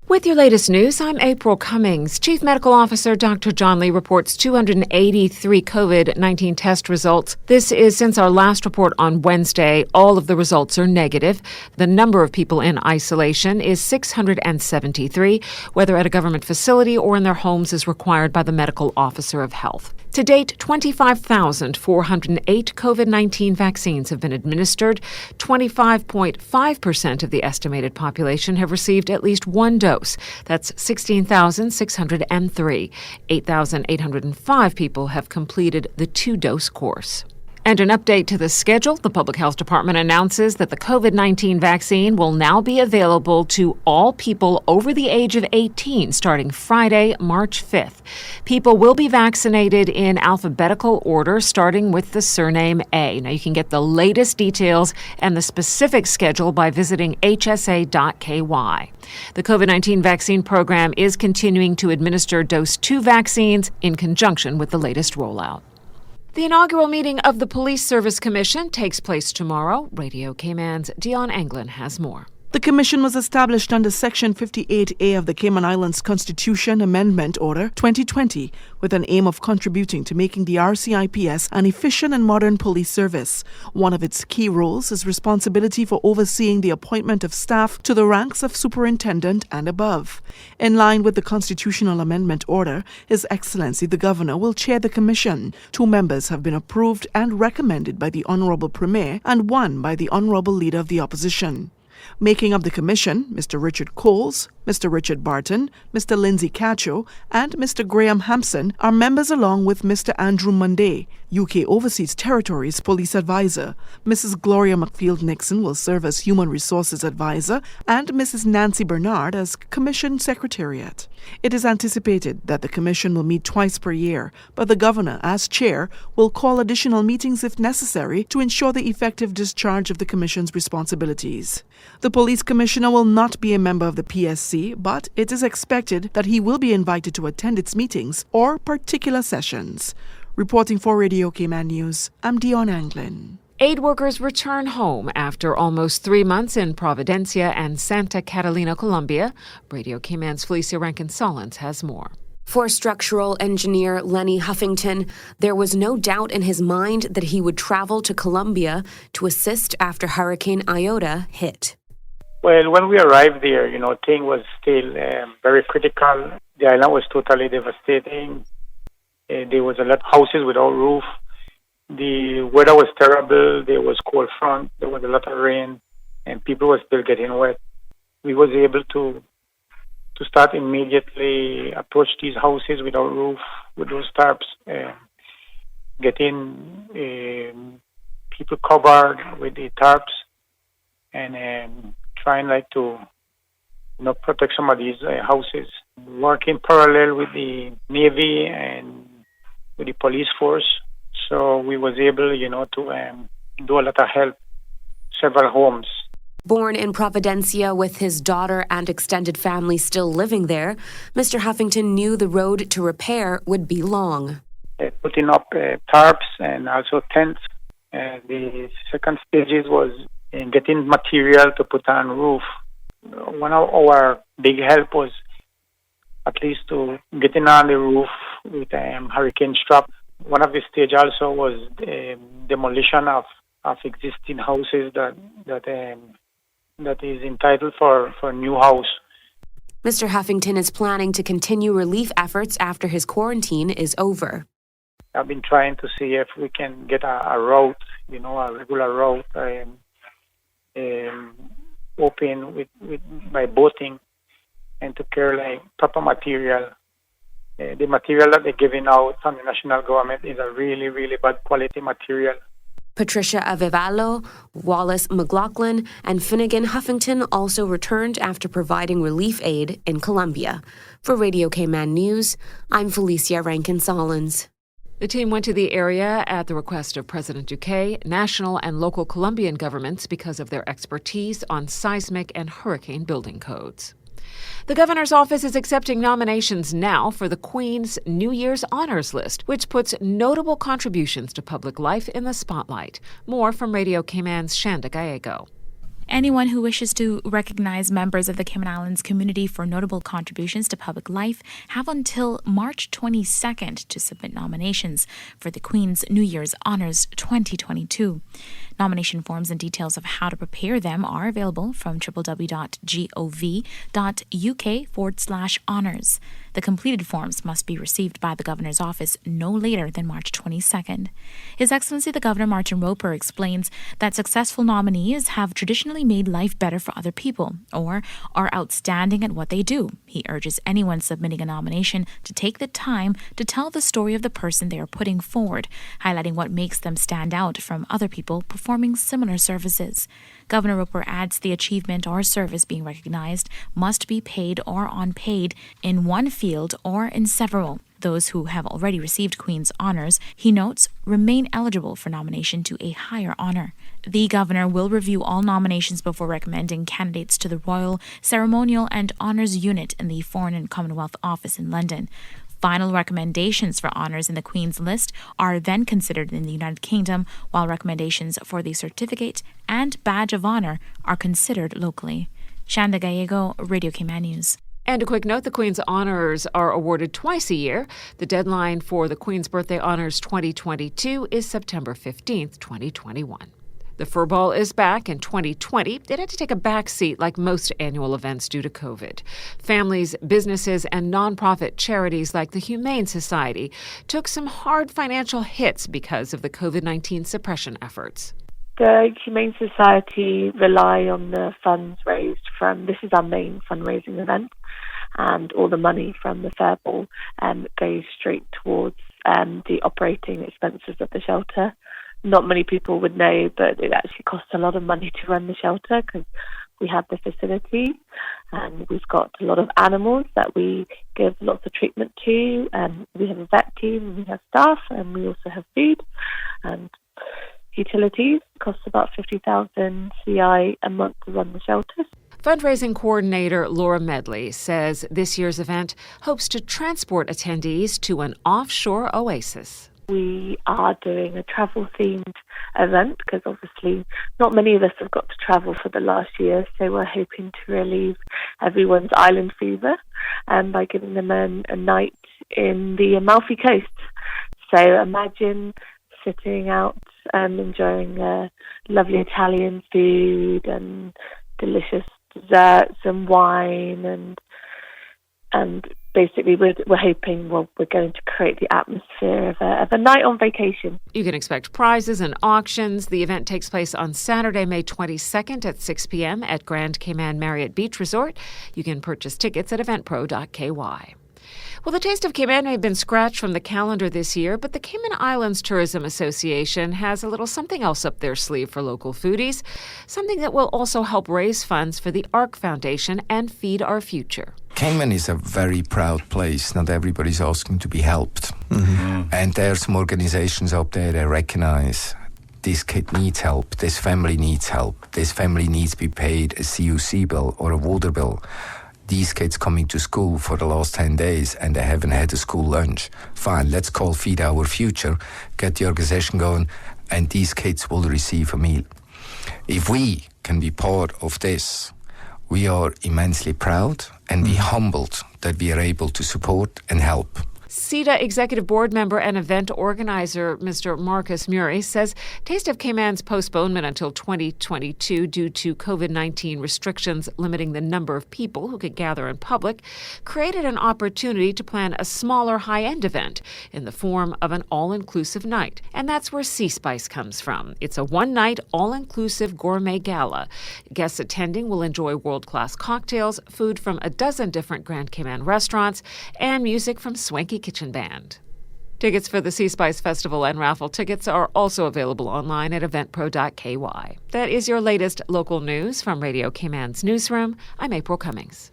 With your latest news, I'm April Cummings. Chief Medical Officer Dr. John Lee reports 283 COVID-19 test results. This is since our last report on Wednesday. All of the results are negative. The number of people in isolation is 673, whether at a government facility or in their homes as required by the Medical Officer of Health. To date, 25,408 COVID-19 vaccines have been administered. 25.5% of the estimated population have received at least one dose. That's 16,603. 8,805 people have completed the two-dose course. And an update to the schedule, the Public Health Department announces that the COVID-19 vaccine will now be available to all people over the age of 18 starting Friday, March 5th. People will be vaccinated in alphabetical order, starting with the surname A. Now, you can get the latest details and the specific schedule by visiting hsa.ky. The COVID-19 vaccine program is continuing to administer dose 2 vaccines in conjunction with the latest rollout. The inaugural meeting of the Police Service Commission takes place tomorrow. Radio Cayman's Dion Anglin has more. The commission was established under Section 58A of the Cayman Islands Constitution Amendment Order 2020 with an aim of contributing to making the RCIPS an efficient and modern police service. One of its key roles is responsibility for overseeing the appointment of staff to the ranks of superintendent and above. In line with the Constitutional Amendment Order, His Excellency the Governor will chair the commission. 2 members have been approved and recommended by the Honorable Premier and 1 by the Honorable Leader of the Opposition. Making up the commission, Mr. Richard Coles, Mr. Richard Barton, Mr. Lindsay Cacho, and Mr. Graham Hampson are members along with Mr. Andrew Munday, UK Overseas Territories Police Advisor. Mrs. Gloria McField-Nixon will serve as Human Resources Advisor and Mrs. Nancy Bernard as Commission Secretariat. It is anticipated that the commission will meet twice per year, but the Governor, as chair, will call additional meetings if necessary to ensure the effective discharge of the commission's responsibilities. The Police Commissioner will not be a member of the PSC, but it is expected that he will be invited to attend its meetings or particular sessions. Reporting for Radio Cayman News, I'm Dion Anglin. Aid workers return home after almost 3 months in Providencia and Santa Catalina, Colombia. Radio Cayman's Felicia Rankin-Solins has more. For structural engineer Lenny Huffington, there was no doubt in his mind that he would travel to Colombia to assist after Hurricane Iota hit. Well, when we arrived there, thing was still very critical. The island was totally devastating. There was a lot of houses without roof. The weather was terrible. There was cold front. There was a lot of rain, and people were still getting wet. We was able to start immediately approach these houses without roof with those tarps, getting people covered with the tarps, and trying to protect some of these houses. Working parallel with the Navy and with the police force, so we was able, to do a lot of help, several homes. Born in Providencia with his daughter and extended family still living there, Mr. Huffington knew the road to repair would be long. Putting up tarps and also tents. The second stages was in getting material to put on roof. One of our big help was at least to getting on the roof with hurricane strap. One of the stage also was demolition of existing houses that is entitled for a new house. Mr. Huffington is planning to continue relief efforts after his quarantine is over. I've been trying to see if we can get a route, a regular route, open by boating and to carry proper material. The material that they're giving out from the national government is a really, really bad quality material. Patricia Avivalo, Wallace McLaughlin, and Finnegan Huffington also returned after providing relief aid in Colombia. For Radio Cayman News, I'm Felicia Rankin-Solins. The team went to the area at the request of President Duque, national and local Colombian governments because of their expertise on seismic and hurricane building codes. The governor's office is accepting nominations now for the Queen's New Year's Honors List, which puts notable contributions to public life in the spotlight. More from Radio Cayman's Shanda Gallego. Anyone who wishes to recognize members of the Cayman Islands community for notable contributions to public life have until March 22nd to submit nominations for the Queen's New Year's Honours 2022. Nomination forms and details of how to prepare them are available from www.gov.uk/honours. The completed forms must be received by the Governor's office no later than March 22nd. His Excellency the Governor Martin Roper explains that successful nominees have traditionally made life better for other people or are outstanding at what they do. He urges anyone submitting a nomination to take the time to tell the story of the person they are putting forward, highlighting what makes them stand out from other people performing similar services. Governor Roper adds the achievement or service being recognized must be paid or unpaid in one field or in several. Those who have already received Queen's honours, he notes, remain eligible for nomination to a higher honour. The Governor will review all nominations before recommending candidates to the Royal, Ceremonial and Honours Unit in the Foreign and Commonwealth Office in London. Final recommendations for honours in the Queen's list are then considered in the United Kingdom, while recommendations for the certificate and badge of honour are considered locally. Shanda Gallego, Radio Cayman News. And a quick note, the Queen's Honours are awarded twice a year. The deadline for the Queen's Birthday Honours 2022 is September 15th, 2021. The Fur Ball is back in 2020. It had to take a back seat like most annual events due to COVID. Families, businesses, and nonprofit charities like the Humane Society took some hard financial hits because of the COVID-19 suppression efforts. The Humane Society rely on the funds raised from, this is our main fundraising event, and all the money from the Fur Ball goes straight towards the operating expenses of the shelter. Not many people would know, but it actually costs a lot of money to run the shelter because we have the facilities and we've got a lot of animals that we give lots of treatment to. We have a vet team, we have staff, and we also have food and utilities. It costs about 50,000 CI a month to run the shelters. Fundraising coordinator Laura Medley says this year's event hopes to transport attendees to an offshore oasis. We are doing a travel-themed event because obviously not many of us have got to travel for the last year, so we're hoping to relieve everyone's island fever by giving them a night in the Amalfi Coast. So imagine sitting out and enjoying lovely Italian food and delicious desserts and wine and basically, we're hoping we're going to create the atmosphere of a night on vacation. You can expect prizes and auctions. The event takes place on Saturday, May 22nd at 6 p.m. at Grand Cayman Marriott Beach Resort. You can purchase tickets at eventpro.ky. Well, the Taste of Cayman may have been scratched from the calendar this year, but the Cayman Islands Tourism Association has a little something else up their sleeve for local foodies, something that will also help raise funds for the ARC Foundation and Feed Our Future. Cayman is a very proud place. Not everybody's asking to be helped. Mm-hmm. And there are some organizations up there that recognize this kid needs help, this family needs help, this family needs to be paid a CUC bill or a water bill. These kids coming to school for the last 10 days and they haven't had a school lunch. Fine, let's call Feed Our Future, get the organization going, and these kids will receive a meal. If we can be part of this, we are immensely proud and be humbled that we are able to support and help. CETA Executive Board member and event organizer Mr. Marcus Murray says Taste of Cayman's postponement until 2022 due to COVID-19 restrictions limiting the number of people who could gather in public created an opportunity to plan a smaller high-end event in the form of an all-inclusive night. And that's where Sea Spice comes from. It's a one-night, all-inclusive gourmet gala. Guests attending will enjoy world-class cocktails, food from a dozen different Grand Cayman restaurants, and music from Swanky Kitchen Band. Tickets for the Sea Spice Festival and raffle tickets are also available online at eventpro.ky. That is your latest local news from Radio Cayman's newsroom. I'm April Cummings.